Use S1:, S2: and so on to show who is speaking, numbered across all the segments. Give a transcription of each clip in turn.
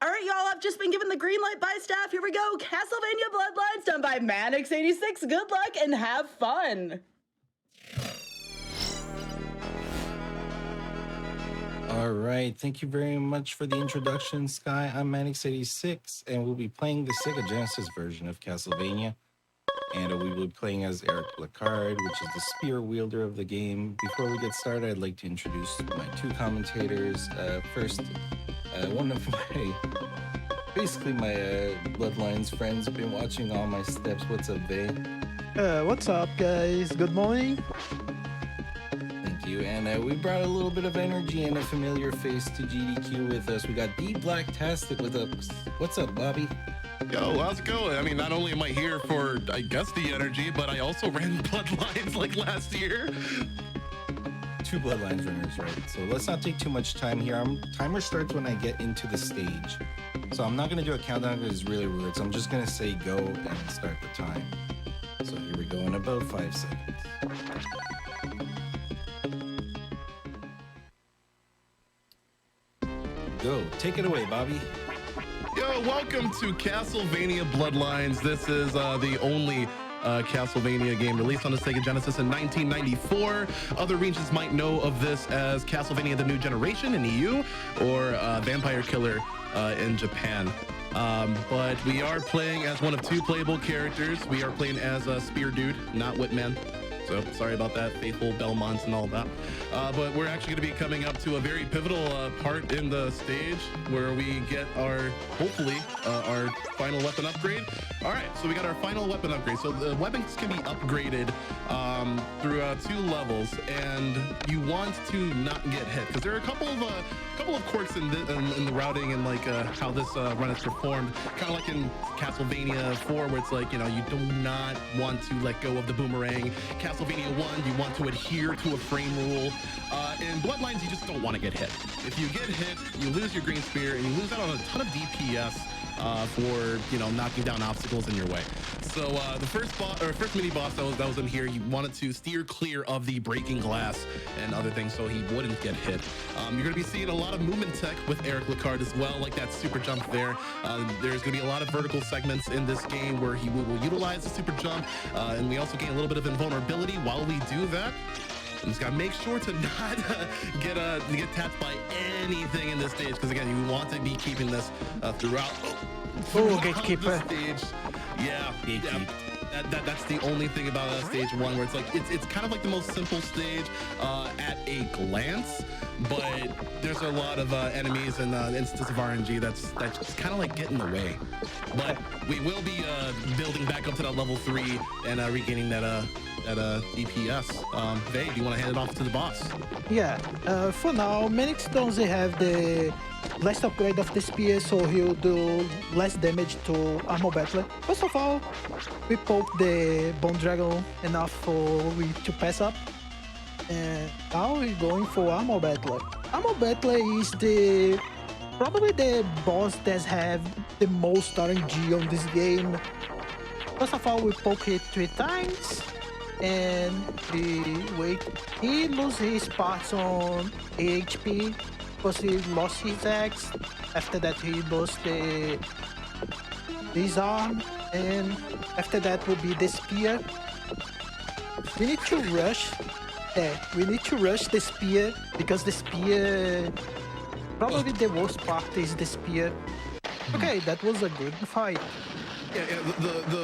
S1: All right, y'all, I've just been given the green light by staff. Here we go. Castlevania Bloodlines done by Mannix86. Good luck and have fun.
S2: All right, thank you very much for the introduction, Sky. I'm Mannix86, and we'll be playing the Sega Genesis version of Castlevania. And we will be playing as Eric Placard, which is the spear wielder of the game. Before we get started, I'd like to introduce my two commentators. First, one of my, basically my Bloodlines friends have been watching all my steps. What's up, Vay?
S3: What's up, guys? Good morning.
S2: Thank you. And we brought a little bit of energy and a familiar face to GDQ with us. We got TheBlacktastic with us. What's up, Bobby?
S4: Yo, how's it going? I mean, not only am I here for, I guess, the energy, but I also ran Bloodlines like last year.
S2: Two Bloodlines runners, right? So let's not take too much time here. Timer starts when I get into the stage. So I'm not going to do a countdown because it's really weird. So I'm just going to say go and start the time. So here we go in about 5 seconds. Go. Take it away, Bobby.
S4: Yo, welcome to Castlevania Bloodlines. This is the only Castlevania game released on the Sega Genesis in 1994. Other regions might know of this as Castlevania The New Generation in EU or Vampire Killer in Japan. But we are playing as one of two playable characters. We are playing as a Spear Dude, not Whitman. So sorry about that, faithful Belmonts and all that. But we're actually going to be coming up to a very pivotal part in the stage where we get our, hopefully, our final weapon upgrade. All right, so we got our final weapon upgrade. So the weapons can be upgraded through 2 levels, and you want to not get hit because there are a couple of quirks in the routing and like how this run is performed. Kind of like in Castlevania 4, where it's like, you know, you do not want to let go of the boomerang. Castlevania 1, you want to adhere to a frame rule. In Bloodlines, you just don't want to get hit. If you get hit, you lose your green spear and you lose out on a ton of DPS for, you know, knocking down obstacles in your way. So the first mini boss that was in here, you wanted to steer clear of the breaking glass and other things so he wouldn't get hit. You're going to be seeing a lot of movement tech with Eric Placard as well, like that super jump there. There's going to be a lot of vertical segments in this game where he will utilize the super jump, and we also gain a little bit of invulnerability while we do that. You just gotta make sure to not get tapped by anything in this stage, because again, you want to be keeping this throughout
S3: Gatekeeper.
S4: the stage. Yeah, that's the only thing about stage 1, where it's like it's kind of like the most simple stage at a glance, but there's a lot of enemies and instances of RNG that's just kind of like get in the way. But we will be building back up to that level 3 and regaining that DPS. Vay, do you want to hand it off to the boss?
S3: Yeah, for now, Mannix doesn't have the last upgrade of the spear, so he'll do less damage to Armor Battler. First of all, we poke the Bone Dragon enough for we to pass up. And now we're going for Armor Battler. Armor Battler is probably the boss that have the most RNG on this game. First of all, we poke it 3 times. And he loses his parts on HP because he lost his axe. After that, he lost his arm, and after that will be the spear. We need to rush. We need to rush the spear because the spear, probably the worst part is the spear. Okay, that was a good fight.
S4: Yeah,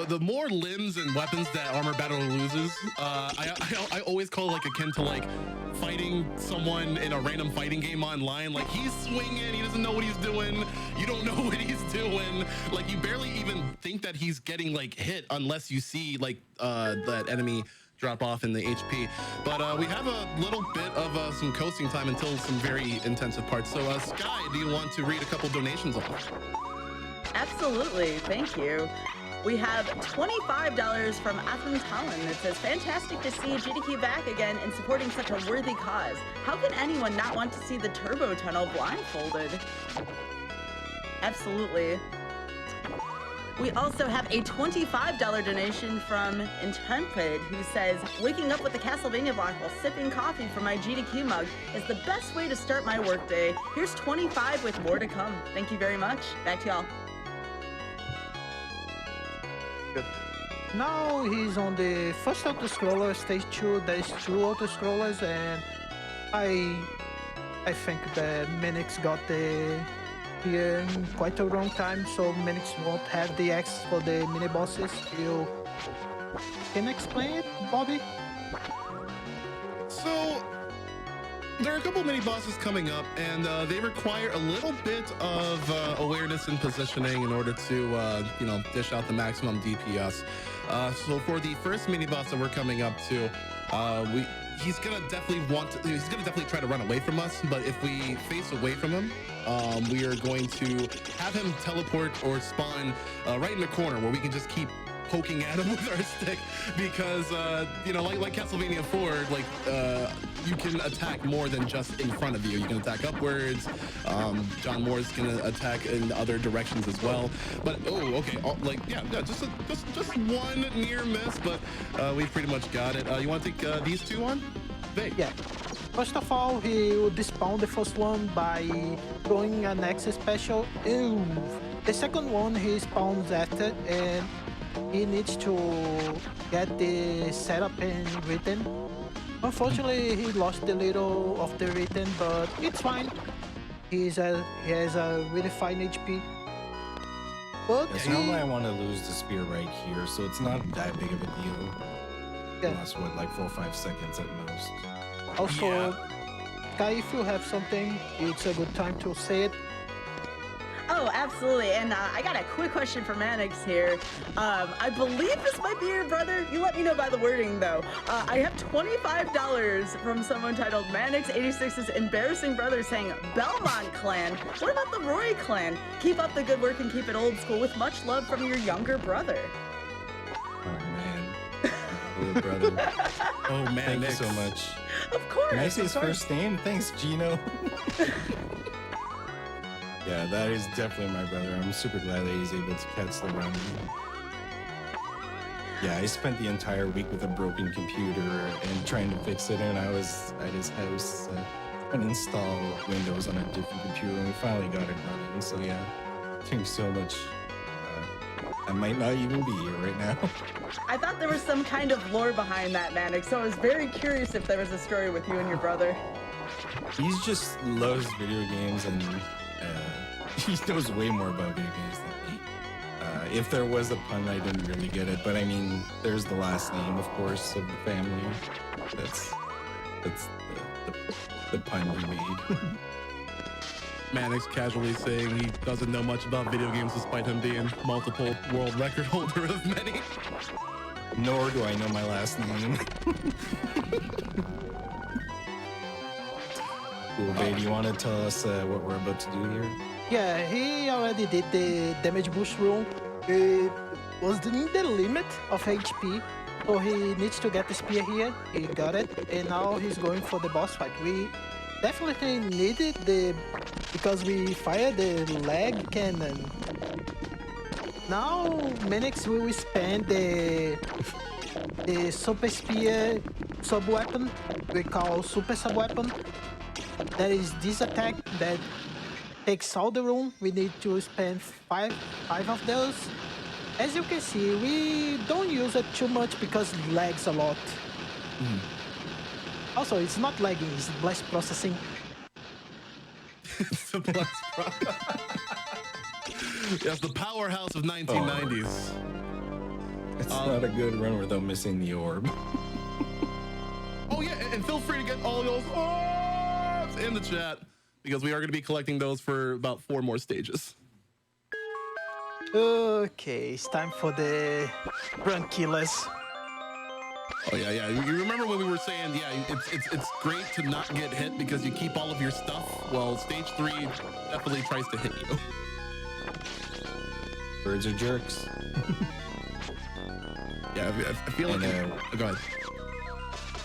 S4: the more limbs and weapons that Armor Battler loses, I always call it like akin to like fighting someone in a random fighting game online. Like, he's swinging, he doesn't know what he's doing, you don't know what he's doing. Like, you barely even think that he's getting like hit unless you see like that enemy drop off in the HP. But we have a little bit of some coasting time until some very intensive parts. So Sky, do you want to read a couple donations off?
S1: Absolutely, thank you. We have $25 from Athens Holland that says, fantastic to see GDQ back again and supporting such a worthy cause. How can anyone not want to see the turbo tunnel blindfolded? Absolutely. We also have a $25 donation from Intrepid, who says, waking up with the Castlevania block while sipping coffee from my GDQ mug is the best way to start my workday. Here's 25 with more to come. Thank you very much. Back to y'all.
S3: Good. Now he's on the first auto-scroller, stage 2. There's 2 auto-scrollers, and I think that Mannix got the here in quite a long time, so Mannix won't have the X for the mini bosses. You can explain it, Bobby?
S4: So there are a couple mini bosses coming up, and they require a little bit of awareness and positioning in order to dish out the maximum DPS. So for the first mini boss that we're coming up to, he's gonna definitely try to run away from us, but if we face away from him, we are going to have him teleport or spawn right in the corner where we can just keep poking at him with our stick, because like Castlevania 4, you can attack more than just in front of you. You can attack upwards. John Moore's gonna attack in other directions as well. But just one near miss, but we've pretty much got it. You want to take these two on?
S3: Yeah. First of all, he will despawn the first one by throwing an X special. Ew. The second one he spawns after, and he needs to get the setup and written. Unfortunately, he lost a little of the written, but it's fine. He has a really fine HP. But
S2: normally I want to lose the spear right here, so it's not that big of a deal.
S3: Yeah.
S2: Last 4 or 5 seconds at most.
S3: Also, Kai, if you have something, it's a good time to say it.
S1: Oh, absolutely. And I got a quick question for Mannix here. I believe this might be your brother. You let me know by the wording, though. I have $25 from someone titled Mannix86's embarrassing brother saying, Belmont clan. What about the Roy clan? Keep up the good work and keep it old school with much love from your younger brother.
S2: Oh, man. Little brother.
S4: Oh, man.
S2: Thank you so much.
S1: Of course.
S2: Can I say his first name? Thanks, Gino. Yeah, that is definitely my brother. I'm super glad that he's able to catch the run. Yeah, I spent the entire week with a broken computer and trying to fix it, and I was at his house trying to install Windows on a different computer, and we finally got it running. So yeah, thank you so much. I might not even be here right now.
S1: I thought there was some kind of lore behind that, Mannix, so I was very curious if there was a story with you and your brother.
S2: He just loves video games, and he knows way more about video games than me. If there was a pun, I didn't really get it, but I mean, there's the last name, of course, of the family. That's the pun he made.
S4: Mannix casually saying he doesn't know much about video games despite him being multiple world record holder of many.
S2: Nor do I know my last name. Cool, babe, you want to tell us what we're about to do here?
S3: Yeah, he already did the damage boost room. It was in the limit of HP, so he needs to get the spear here. He got it, and now he's going for the boss fight. We definitely needed because we fired the leg cannon. Now Mannix will spend the super spear sub weapon we call super sub weapon. There is this attack that takes all the room. We need to spend five of those. As you can see, we don't use it too much because it lags a lot. Also, it's not lagging, it's blast processing.
S4: It's the blast Yes, the powerhouse of 1990s.
S2: It's not a good run without missing the orb.
S4: Oh yeah, and feel free to get all those orbs in the chat, because we are going to be collecting those for about 4 more stages.
S3: Okay, it's time for the run killers.
S4: Oh yeah. You remember when we were saying, yeah, it's great to not get hit because you keep all of your stuff? Well, stage 3 definitely tries to hit you.
S2: Birds are jerks.
S4: Yeah, I feel like... go ahead.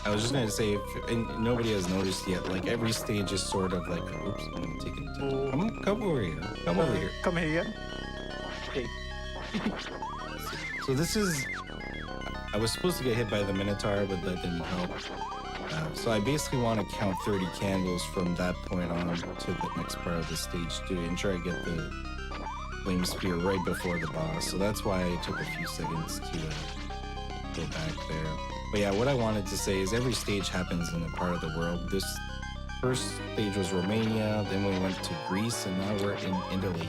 S2: I was just going to say, and nobody has noticed yet, like every stage is sort of like, oops, I'm taking... Come over here. Come over here.
S3: Come here. Okay.
S2: So this is, I was supposed to get hit by the Minotaur, but that didn't help. So I basically want to count 30 candles from that point on to the next part of the stage to ensure I get the flame spear right before the boss. So that's why I took a few seconds to go back there. But yeah, what I wanted to say is every stage happens in a part of the world. This first stage was Romania, then we went to Greece, and now we're in Italy.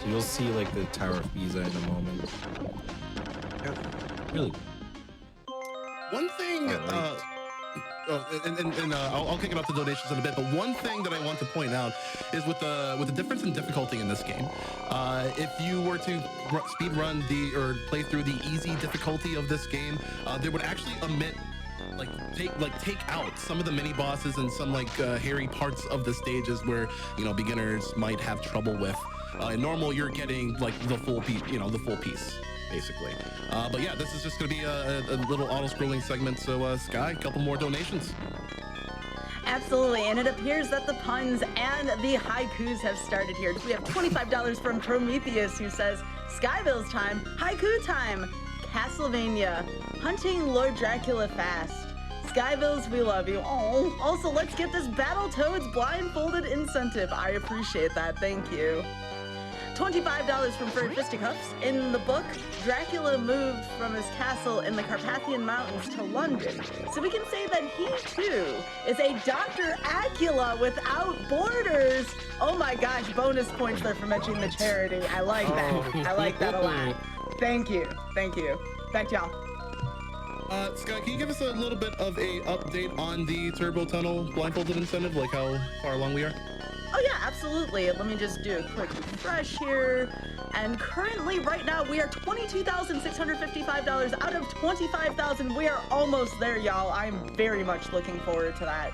S2: So you'll see like the Tower of Pisa in a moment. Really.
S4: One thing, I'll kick it off to donations in a bit, but one thing that I want to point out is with the difference in difficulty in this game, if you were to speed run or play through the easy difficulty of this game, they would actually omit take out some of the mini bosses and some hairy parts of the stages where beginners might have trouble with. In normal, you're getting the full piece, basically. But yeah, this is just going to be a little auto-scrolling segment. So Sky, a couple more donations.
S1: Absolutely, and it appears that the puns and the haikus have started here. We have $25 from Prometheus, who says, Skybilz time, haiku time, Castlevania, hunting Lord Dracula fast. Skybilz, we love you. Oh, also, let's get this Battletoads blindfolded incentive. I appreciate that, thank you. $25 from Furry Fisticuffs. In the book, Dracula moved from his castle in the Carpathian Mountains to London. So we can say that he, too, is a Dr. Acula without borders. Oh my gosh, bonus points there for mentioning the charity. I like that. I like that a lot. Thank you. Thank you. Back to y'all.
S4: Sky, can you give us a little bit of a update on the Turbo Tunnel blindfolded incentive, like how far along we are?
S1: Oh yeah, absolutely. Let me just do a quick refresh here. And currently, right now, we are $22,655 out of $25,000. We are almost there, y'all. I'm very much looking forward to that.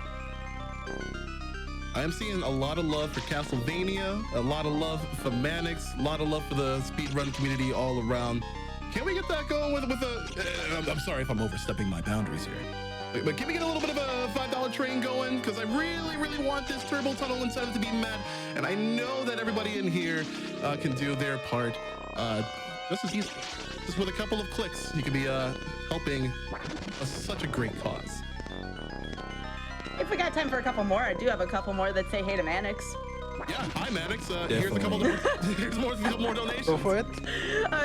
S4: I am seeing a lot of love for Castlevania, a lot of love for Mannix, a lot of love for the speedrun community all around. Can we get that going with a... I'm sorry if I'm overstepping my boundaries here. But can we get a little bit of a $5 train going? Because I really, really want this Turbo Tunnel incentive to be met. And I know that everybody in here can do their part. This is easy. Just with a couple of clicks, you can be helping such a great cause.
S1: If we got time for a couple more, I do have a couple more that say hey to Mannix.
S4: Yeah, hi Mannix. Here's a couple more donations.
S3: Go for it.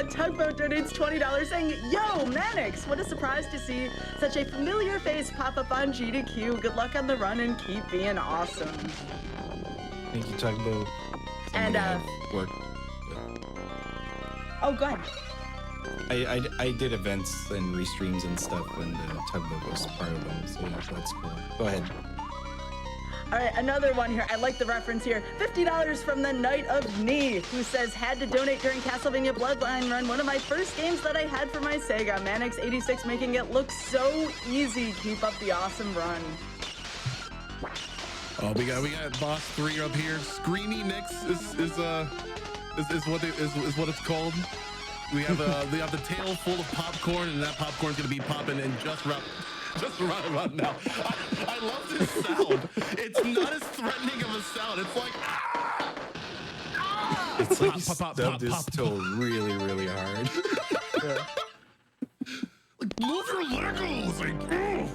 S1: Tugboat donates $20 saying, Yo, Mannix! What a surprise to see such a familiar face pop up on GDQ. Good luck on the run and keep being awesome.
S2: Thank you, Tugboat.
S1: And
S2: work.
S1: Oh, go ahead.
S2: I did events and restreams and stuff when the Tugboat was part of them, so yeah, that's cool. Go ahead.
S1: All right, another one here. I like the reference here. $50 from the Knight of Knee, who says, had to donate during Castlevania Bloodline run. One of my first games that I had for my Sega. Mannix86 making it look so easy. Keep up the awesome run.
S4: Oh, we got boss 3 up here. Screamy Nix is what it's called. We have the tail full of popcorn, and that popcorn's gonna be popping in just right now. I love this sound. It's not as threatening of a sound. It's like
S2: it's like stubbed his toe really, really hard.
S4: Yeah. Like, move your Legos.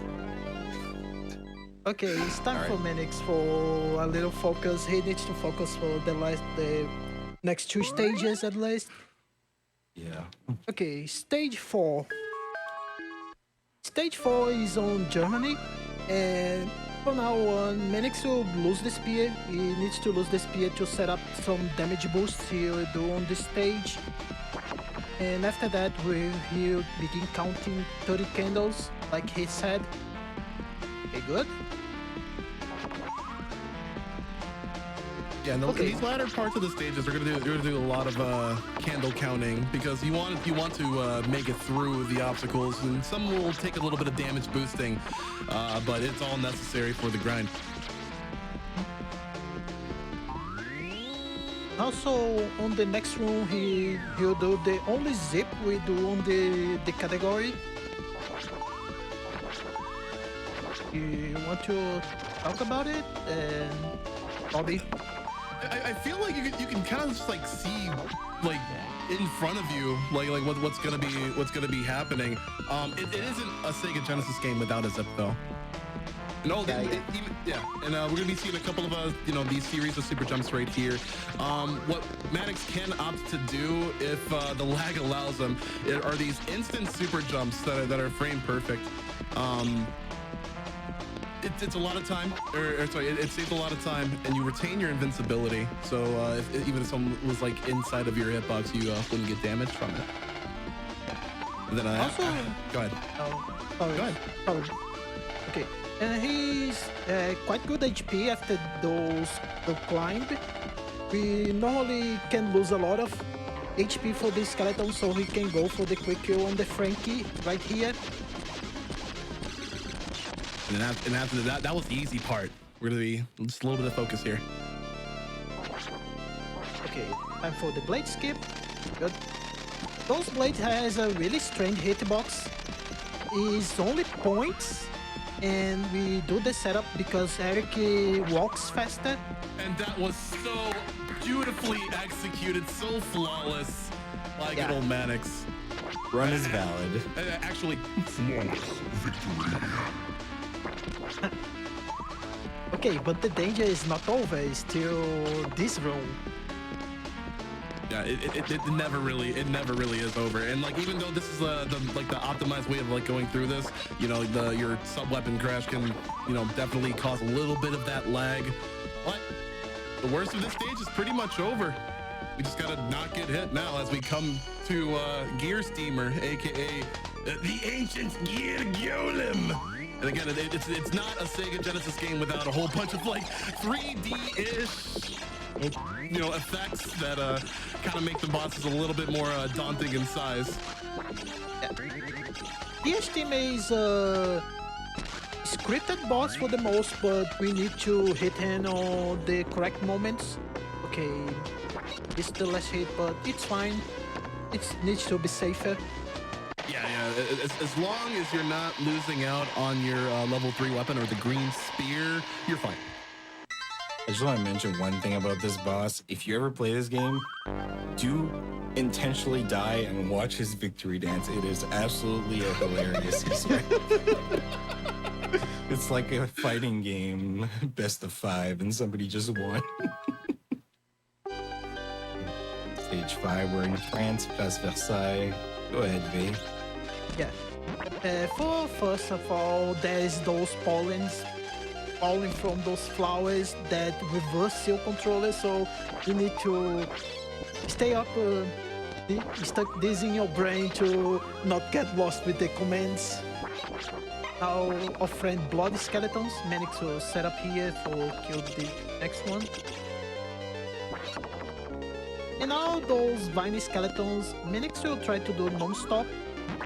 S3: Okay, it's time for Mannix for a little focus. He needs to focus for the next 2 stages at least.
S2: Yeah.
S3: Okay, stage 4. Stage 4 is on Germany, and from now on, Mannix will lose the spear. He needs to lose the spear to set up some damage boosts he will do on this stage. And after that, he'll begin counting 30 candles, like he said. Okay, good.
S4: Yeah, and these latter parts of the stages are gonna do a lot of candle counting, because you want to make it through the obstacles, and some will take a little bit of damage boosting, but it's all necessary for the grind.
S3: Also, on the next room, he'll do the only zip we do on the category. You want to talk about it, and Bobby?
S4: I feel like you can kind of just like see like in front of you like what's gonna be happening. It isn't a Sega Genesis game without a zip though. And we're gonna be seeing a couple of these series of super jumps right here. What Mannix can opt to do if the lag allows them are these instant super jumps that are frame perfect. It's a lot of time, it saves a lot of time, and you retain your invincibility. So even if someone was like inside of your hitbox, you wouldn't get damaged from it. And then go ahead.
S3: Go ahead. Okay. He's quite good HP after the climb. We normally can lose a lot of HP for this skeleton, so he can go for the quick kill on the Frankie right here.
S4: And after that was the easy part. We're gonna be just a little bit of focus here.
S3: Okay, time for the blade skip. Good. Those blades has a really strange hitbox. It's only points. And we do the setup because Eric walks faster.
S4: And that was so beautifully executed, so flawless by good old Mannix.
S2: Run is valid.
S4: Actually, flawless victory.
S3: Okay, but the danger is not over. It's still this room.
S4: Yeah, it never really is over. And like even though this is the optimized way of like going through this, your sub weapon crash can definitely cause a little bit of that lag. But the worst of this stage is pretty much over. We just gotta not get hit now as we come to Gear Steamer, aka the ancient Gear Golem. And again, it's not a Sega Genesis game without a whole bunch of like 3D-ish effects that kind of make the bosses a little bit more daunting in size.
S3: This team is a scripted boss for the most, but we need to hit him on the correct moments. Okay, it's the last hit, but it's fine. It needs to be safer.
S4: Yeah. As long as you're not losing out on your level 3 weapon or the green spear, you're fine.
S2: I just want to mention one thing about this boss. If you ever play this game, do intentionally die and watch his victory dance. It is absolutely a hilarious experience. It's like a fighting game, best of 5, and somebody just won. Stage 5, we're in France, Place Versailles. Go ahead, V.
S3: Yeah. First of all, there's those pollens falling from those flowers that reverse your controller, so you need to stay up, stuck this in your brain to not get lost with the commands. Now our friend Bloody Skeletons, Mannix will set up here for kill the next one. And now those Viney Skeletons, Mannix will try to do non-stop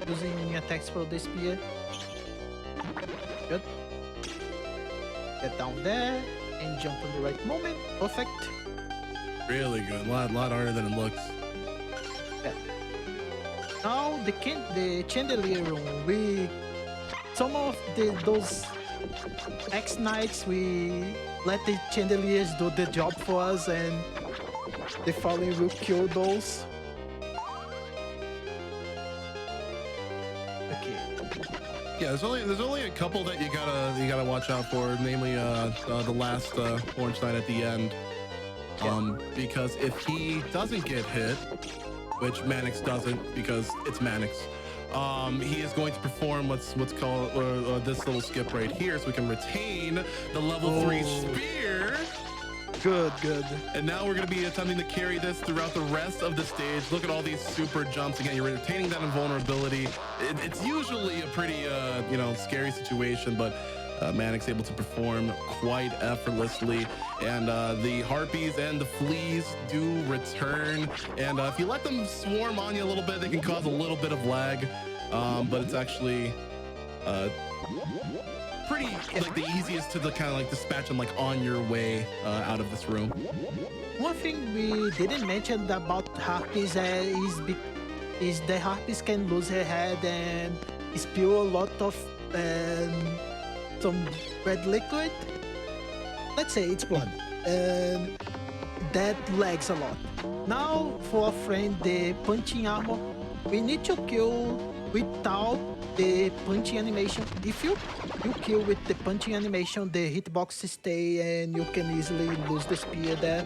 S3: using attacks for the spear. Good. Get down there and jump on the right moment. Perfect.
S4: Really good. A lot harder than it looks.
S3: Yeah. Now the chandelier room. Some of those X-Knights, we let the chandeliers do the job for us, and the following will kill those. Okay.
S4: Yeah, there's only a couple that you gotta watch out for, namely the last orange knight at the end. Because if he doesn't get hit, which Mannix doesn't because it's Mannix, he is going to perform what's called this little skip right here, so we can retain the level 3 spear.
S3: Good.
S4: And now we're going to be attempting to carry this throughout the rest of the stage. Look at all these super jumps. Again, you're retaining that invulnerability. It's usually a pretty, scary situation, but Mannix able to perform quite effortlessly. And the harpies and the fleas do return. And if you let them swarm on you a little bit, they can cause a little bit of lag. But it's actually pretty like the easiest to kind of like dispatch them like on your way out of this room.
S3: One thing we didn't mention about harpies is the harpies can lose her head and spill a lot of some red liquid. Let's say it's blood. that lags a lot. Now, for our friend, the punching armor, we need to kill without the punching animation. If you kill with the punching animation, the hitboxes stay and you can easily lose the spear there.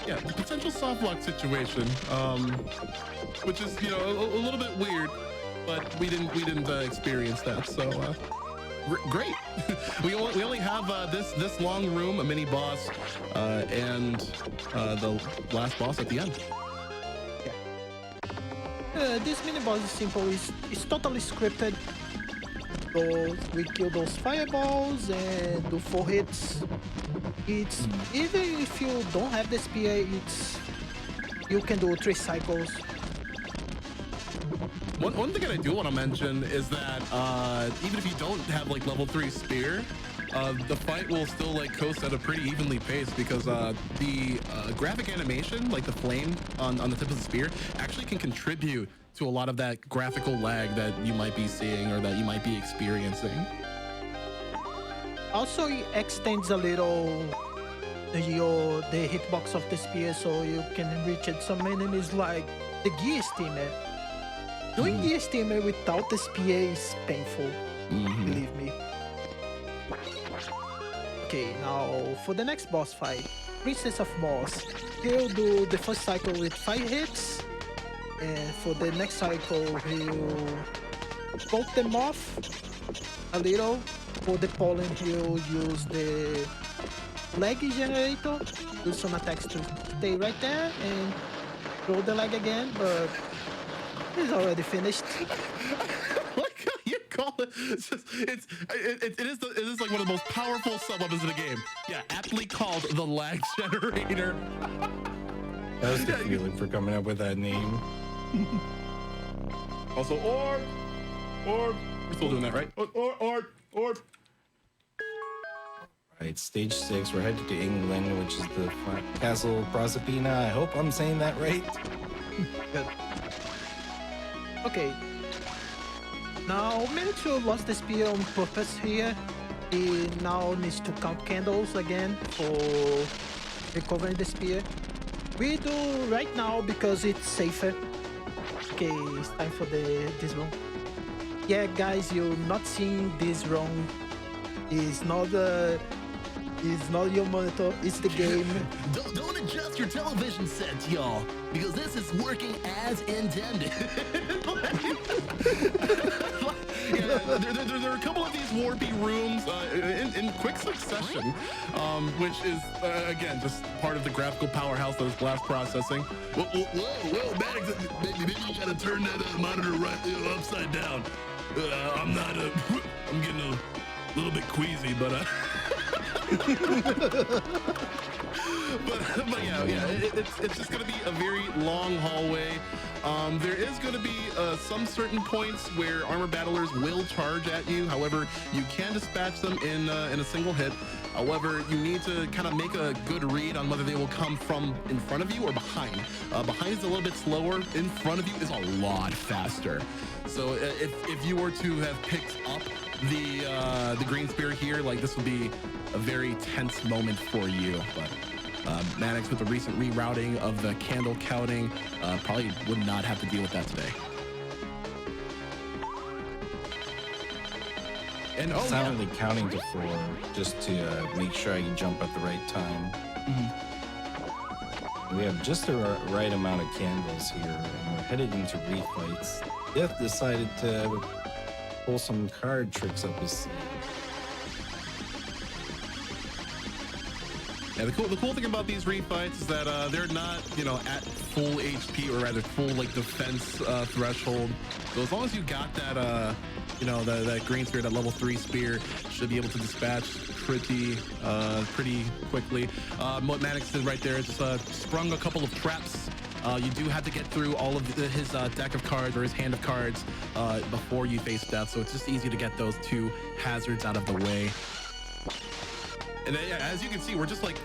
S4: Yeah, the potential soft lock situation, which is, you know, a little bit weird, but we didn't experience that. So great. we only have this long room, a mini boss, and the last boss at the end.
S3: This mini boss is simple. It's totally scripted. So we kill those fireballs and do 4 hits. It's even if you don't have the spear, you can do 3 cycles.
S4: One thing that I do want to mention is that even if you don't have like level 3 spear, the fight will still like coast at a pretty evenly pace because the graphic animation, like the flame on the tip of the spear, actually can contribute to a lot of that graphical lag that you might be seeing or that you might be experiencing.
S3: Also, it extends a little the hitbox of the spear, so you can reach at some enemies like the gear steamer. Doing gear steamer without the spear is painful, believe me. Okay, now for the next boss fight, Princess of Moss. He'll do the first cycle with 5 hits, and for the next cycle he'll poke them off a little. For the pollen, he'll use the leg generator, do some attacks to stay right there and throw the leg again, but he's already finished.
S4: Like how you call it, it is like one of the most powerful sub weapons in the game. Yeah, aptly called the lag generator.
S2: That was the feeling for coming up with that name.
S4: Also, orb. We're still doing that, right? Orb.
S2: Right, stage 6. We're headed to England, which is the Castle Proserpina. I hope I'm saying that right.
S3: Good. Okay. Now, Miniature lost the spear on purpose here. He now needs to count candles again for recovering the spear. We do right now because it's safer. Okay, it's time for this room. Yeah, guys, you're not seeing this wrong. It's not your monitor, it's the game.
S5: Don't adjust your television sets, y'all, because this is working as intended.
S4: Yeah, there are a couple of these warpy rooms in quick succession, which is, again, just part of the graphical powerhouse that is blast processing.
S5: Whoa, Mannix, maybe you gotta turn that monitor right upside down. I'm getting a little bit queasy, but
S4: but yeah, it's just gonna be a very long hallway. There is gonna be some certain points where armor battlers will charge at you. However, you can dispatch them in a single hit. However, you need to kind of make a good read on whether they will come from in front of you or behind. Behind is a little bit slower. In front of you is a lot faster. So if you were to have picked up the green spear here, like this would be a very tense moment for you. But Mannix, with the recent rerouting of the candle counting, probably would not have to deal with that today. And
S2: Silently counting to 4 just to make sure I can jump at the right time. We have just the right amount of candles here, and we're headed into refights. Death decided to pull some card tricks up his sleeve.
S4: Yeah, the cool thing about these refights is that they're not, at full HP, or rather full like defense threshold. So as long as you got that, that green spear, that level 3 spear, should be able to dispatch pretty quickly. What Mannix did right there is just sprung a couple of traps. You do have to get through all of his deck of cards or his hand of cards before you face death. So it's just easy to get those 2 hazards out of the way. And as you can see, we're just like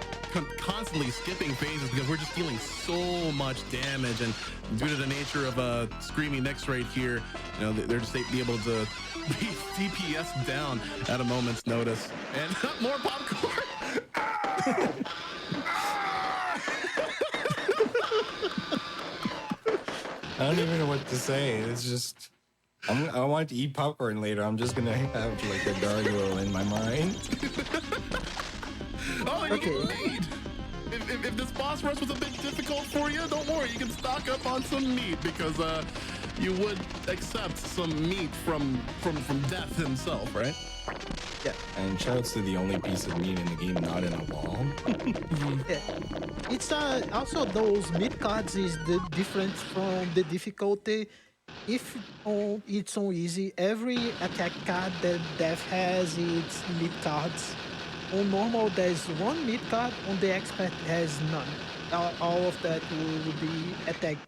S4: constantly skipping phases because we're just dealing so much damage, and due to the nature of Screaming Nicks right here, they're just be able to be DPS down at a moment's notice. And more popcorn.
S2: I don't even know what to say. It's just, I want to eat popcorn later. I'm just gonna have like a gargoyle in my mind.
S4: Oh, you can lead. If this boss rush was a bit difficult for you, don't worry. You can stock up on some meat because you would accept some meat from Death himself, right?
S3: Yeah.
S2: And shoutouts to the only piece of meat in the game not in a wall.
S3: Yeah. It's also those mid cards is the difference from the difficulty. If it's on easy, every attack card that Death has is mid cards. On normal, there's one mid card. On the expert, has none. All of that will be attack.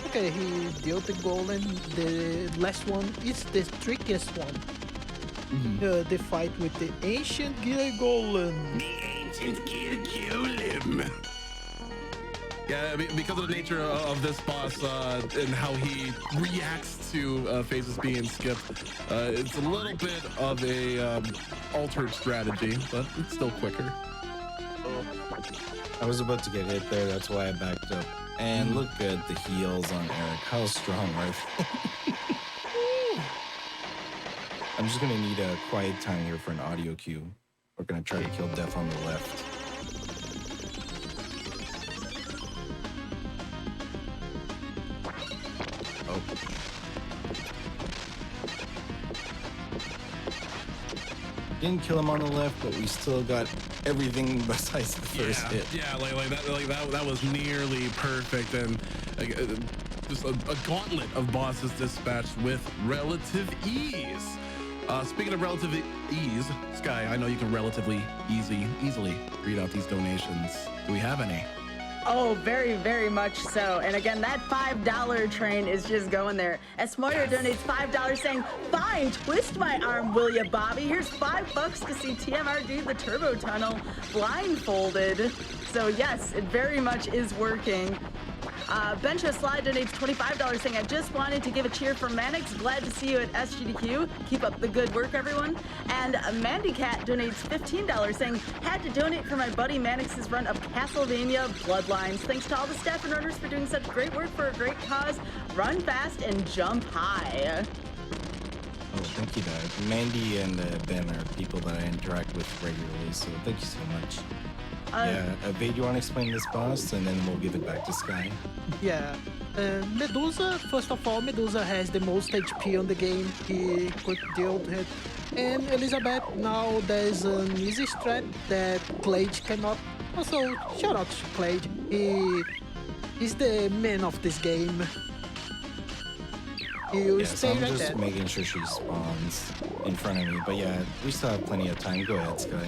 S3: Okay, he dealt the golem. The last one is the trickiest one. The fight with the ancient gear golem.
S5: Ancient gear golem.
S4: Yeah, because of the nature of this boss and how he reacts to phases being skipped, it's a little bit of a altered strategy, but it's still quicker.
S2: I was about to get hit there. That's why I backed up. And look at the heels on Eric. How strong are they? I'm just gonna need a quiet time here for an audio cue. We're gonna try to kill Death on the left. Oh. Didn't kill him on the left, but we still got everything besides the first hit.
S4: Yeah, that was nearly perfect, and just a gauntlet of bosses dispatched with relative ease. Speaking of relative ease, Sky, I know you can relatively easily read out these donations. Do we have any?
S1: Oh, very, very much so. And again, that $5 train is just going there. As Smoyer donates $5 saying, "Fine, twist my arm, will ya, Bobby? Here's $5 to see TMRD the Turbo Tunnel blindfolded." So yes, it very much is working. Bencha Slide donates $25 saying, "I just wanted to give a cheer for Mannix. Glad to see you at SGDQ. Keep up the good work, everyone." And Mandy Cat donates $15 saying, "Had to donate for my buddy Mannix's run of Castlevania Bloodlines. Thanks to all the staff and runners for doing such great work for a great cause. Run fast and jump high."
S2: Oh, thank you, Dad. Mandy and Ben are people that I interact with regularly, so thank you so much. Vade, you want to explain this boss, and then we'll give it back to Sky?
S3: Yeah. Medusa, first of all, Medusa has the most HP on the game. He could deal with it. And Elizabeth, now there's an easy strat that Clage cannot. Also, shout out to Clage. He's the man of this game.
S2: Yes, I'm just making sure she spawns in front of me. But yeah, we still have plenty of time. Go ahead, Sky.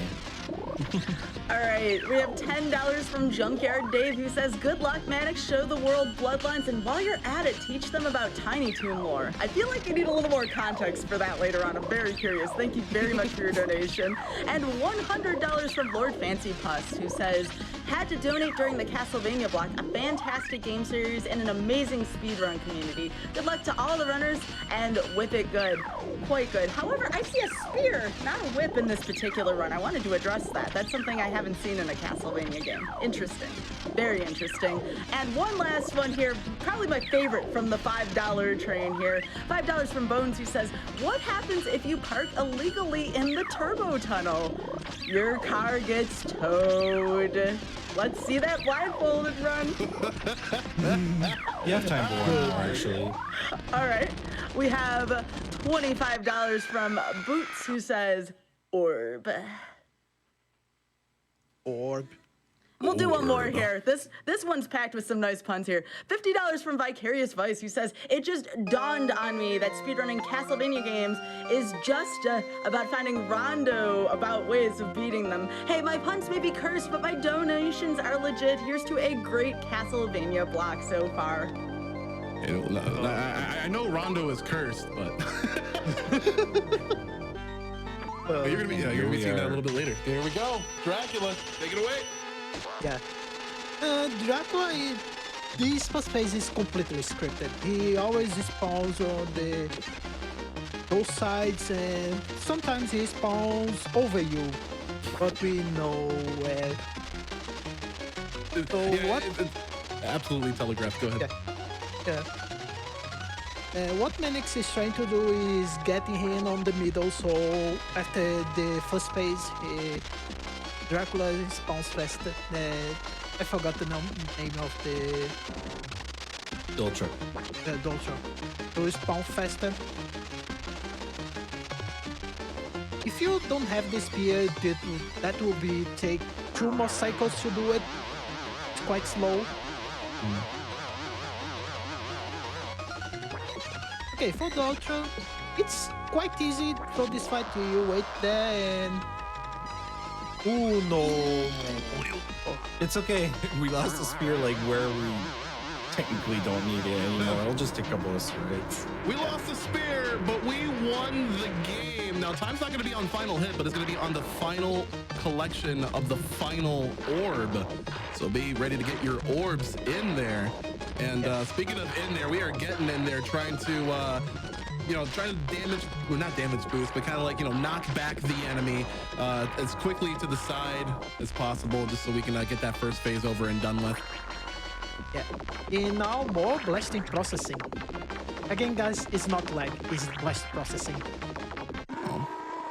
S1: All right, we have $10 from Junkyard Dave, who says, "Good luck, Mannix. Show the world Bloodlines, and while you're at it, teach them about Tiny Toon lore." I feel like you need a little more context for that later on. I'm very curious. Thank you very much for your donation. And $100 from Lord Fancy Puss, who says, "Had to donate during the Castlevania block. A fantastic game series and an amazing speedrun community. Good luck to all the runners, and whip it good." Quite good. However, I see a spear, not a whip in this particular run. I wanted to address that. That's something I haven't seen in a Castlevania game. Interesting. Very interesting. And one last one here, probably my favorite from the $5 train here. $5 from Bones, who says, "What happens if you park illegally in the Turbo Tunnel? Your car gets towed." Let's see that blindfolded run.
S2: You have time for one more, actually.
S1: All right. We have $25 from Boots, who says, "Orb."
S3: Orb.
S1: We'll do one more here. This one's packed with some nice puns here. $50 from Vicarious Vice, who says, "It just dawned on me that speedrunning Castlevania games is just about finding Rondo about ways of beating them. Hey, my puns may be cursed, but my donations are legit. Here's to a great Castlevania block so far."
S4: I know Rondo is cursed, but you're gonna be seeing that a little bit later. Here we go, Dracula, take it away.
S3: Yeah. Dracula, this first phase is completely scripted. He always spawns on both sides, and sometimes he spawns over you, but we know where. So what?
S4: Absolutely telegraphed. Go ahead.
S3: Yeah. What Mannix is trying to do is getting him on the middle, so after the first phase, Dracula spawns faster. I forgot the name of the
S2: Doltra.
S3: Doltron. To spawn faster. If you don't have the spear, that will be take 2 more cycles to do it. It's quite slow. Okay, for the Ultra, it's quite easy for this fight. You wait there and... Oh no.
S2: It's okay. We lost the spear like where we technically don't need it anymore. I'll just take a couple of strikes.
S4: We lost the spear, but we won the game. Now, time's not going to be on final hit, but it's going to be on the final collection of the final orb. So be ready to get your orbs in there. And speaking of in there, we are getting in there trying to, trying to damage, well, not damage boost, but kind of like, knock back the enemy as quickly to the side as possible, just so we can get that first phase over and done with.
S3: Yeah. In now more blasting processing. Again, guys, it's not lag, it's blast processing.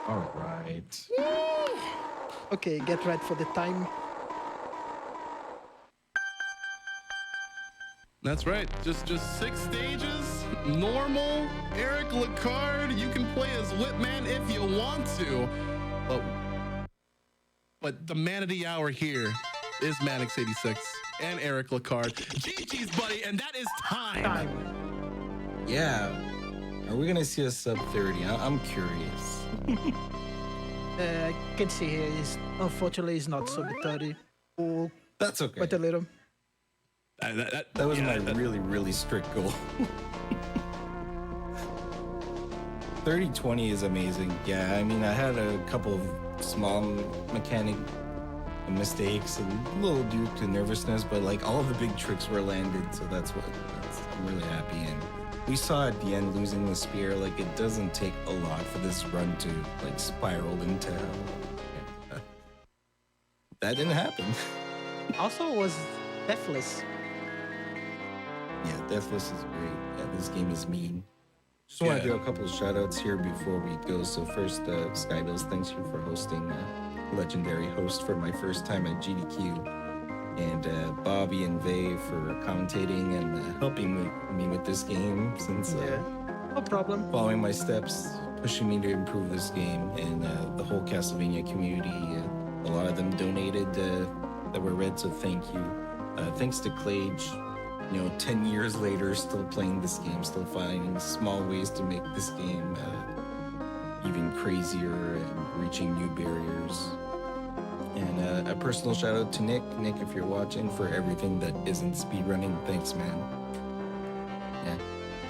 S2: All right.
S3: Okay, get ready for the time.
S4: That's right. Just 6 stages, normal. Eric Lecard, you can play as Whipman if you want to, but the man of the hour here is Mannix86 and Eric Lecard. GG's, buddy, and that is time.
S2: Yeah. Are we gonna see a sub 30? I'm curious.
S3: I can see here is unfortunately is not sub 30. Oh,
S2: That's okay.
S3: quite a little.
S2: That was my really, really strict goal. 30-20 is amazing. Yeah, I mean, I had a couple of small mechanic mistakes and a little due to nervousness, but like all of the big tricks were landed, so I'm really happy. And we saw at the end losing the spear, like it doesn't take a lot for this run to like spiral into hell. That didn't happen.
S3: Also was Deathless.
S2: Yeah, Deathless is great. Yeah, this game is mean. Just want to do a couple of shout outs here before we go. So first, Skybilz, thanks you for hosting legendary host for my first time at GDQ. And Bobby and Vay for commentating and helping me with this game since
S3: No problem.
S2: following my steps, pushing me to improve this game. And the whole Castlevania community, a lot of them donated that were read, so thank you. Thanks to Clage, 10 years later, still playing this game, still finding small ways to make this game even crazier and reaching new barriers. And a personal shout out to Nick. Nick, if you're watching, for everything that isn't speedrunning, thanks, man. Yeah,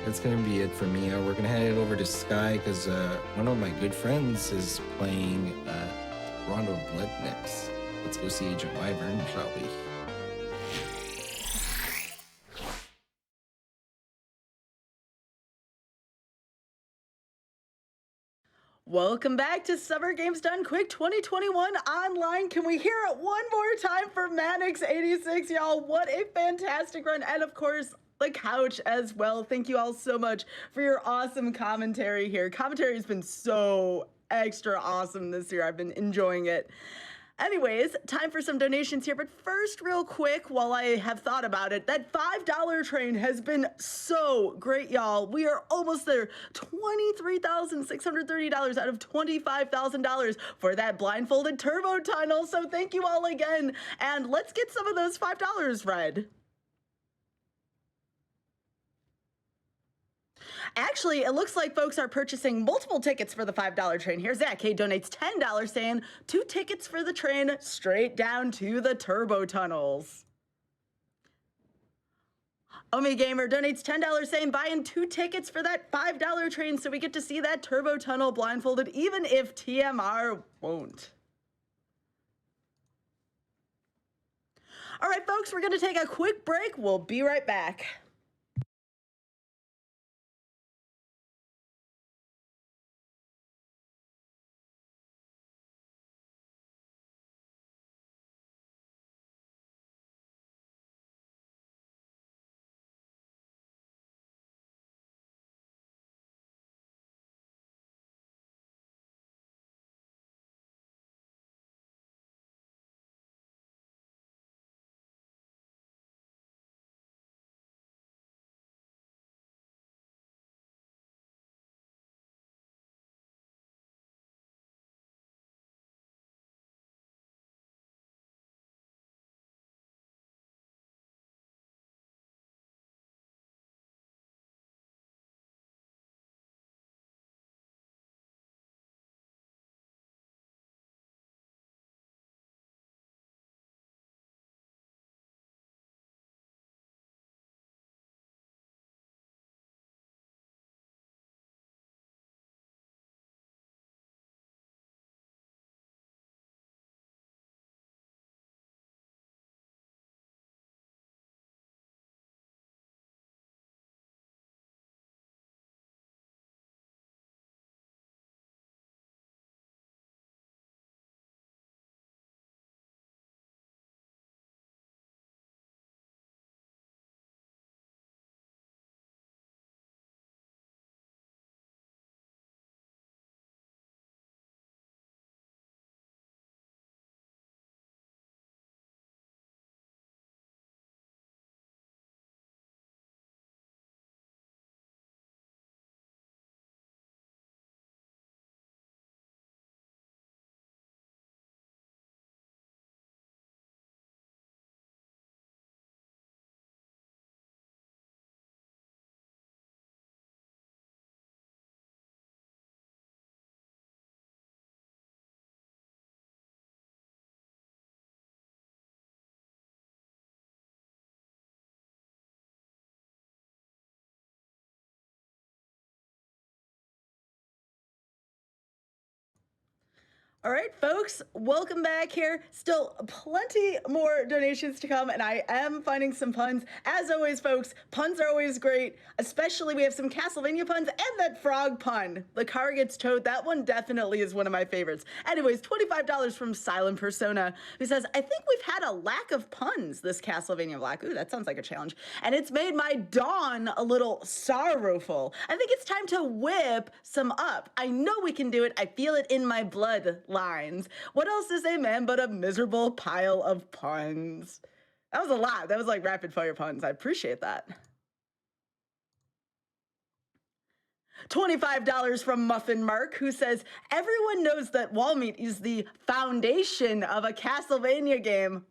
S2: that's gonna be it for me. We're gonna head it over to Sky because one of my good friends is playing Rondo Blood next. Let's go see Agent Wyvern, shall we?
S1: Welcome back to Summer Games Done Quick 2021 online. Can we hear it one more time for Mannix86, y'all? What a fantastic run. And of course, the couch as well. Thank you all so much for your awesome commentary here. Commentary has been so extra awesome this year. I've been enjoying it. Anyways, time for some donations here, but first, real quick, while I have thought about it, that $5 train has been so great, y'all. We are almost there. $23,630 out of $25,000 for that blindfolded turbo tunnel. So thank you all again, and let's get some of those $5 read. Actually, it looks like folks are purchasing multiple tickets for the $5 train. Here's Zach. He donates $10 saying 2 tickets for the train straight down to the turbo tunnels. Omi Gamer donates $10 saying buying 2 tickets for that $5 train so we get to see that turbo tunnel blindfolded even if TMR won't. All right, folks, we're going to take a quick break. We'll be right back. All right, folks, welcome back here. Still plenty more donations to come, and I am finding some puns. As always, folks, puns are always great, especially we have some Castlevania puns and that frog pun. The car gets towed. That one definitely is one of my favorites. Anyways, $25 from Silent Persona, who says, I think we've had a lack of puns this Castlevania block. Ooh, that sounds like a challenge. And it's made my dawn a little sorrowful. I think it's time to whip some up. I know we can do it. I feel it in my blood. Lines. What else is a man but a miserable pile of puns? That was a lot. That was like rapid fire puns. I appreciate that. $25 from Muffin Mark, who says, everyone knows that wall meat is the foundation of a Castlevania game.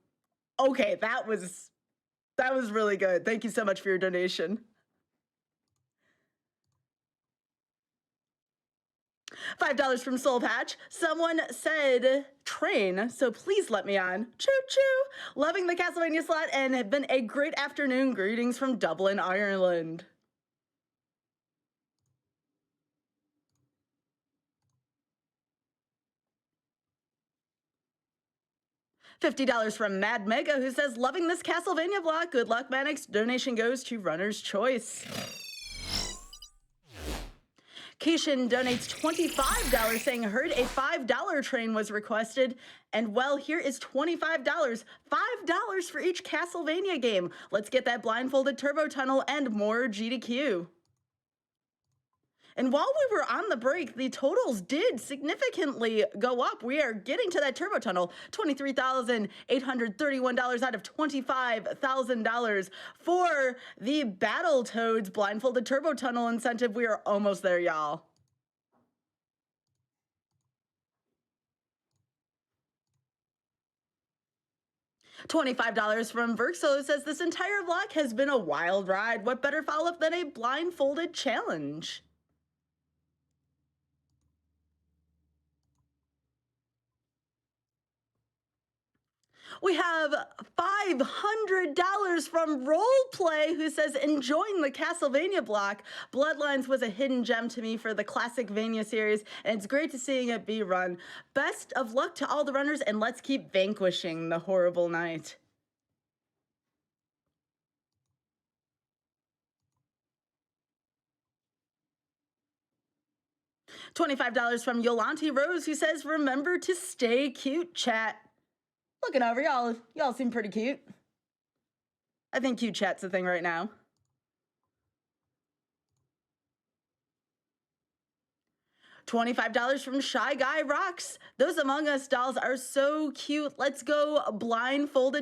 S1: Okay, that was really good. Thank you so much for your donation. $5 from Soul Patch. Someone said train, so please let me on. Choo choo. Loving the Castlevania slot and have been a great afternoon. Greetings from Dublin, Ireland. $50 from Mad Mega, who says, loving this Castlevania block. Good luck, Mannix. Donation goes to Runner's Choice. Keishan donates $25 saying, heard a $5 train was requested. And well, here is $25. $5 for each Castlevania game. Let's get that blindfolded turbo tunnel and more GDQ. And while we were on the break, the totals did significantly go up. We are getting to that turbo tunnel, $23,831 out of $25,000 for the Battletoads blindfolded turbo tunnel incentive. We are almost there, y'all. $25 from Verxo says, this entire vlog has been a wild ride. What better follow-up than a blindfolded challenge? We have $500 from Roleplay, who says, enjoying the Castlevania block. Bloodlines was a hidden gem to me for the classic Vania series, and it's great to seeing it be run. Best of luck to all the runners, and let's keep vanquishing the horrible night. $25 from Yolanti Rose, who says, remember to stay cute, chat. Looking over, y'all seem pretty cute. I think cute chat's a thing right now. $25 from Shy Guy Rocks. Those Among Us dolls are so cute. Let's go blindfolded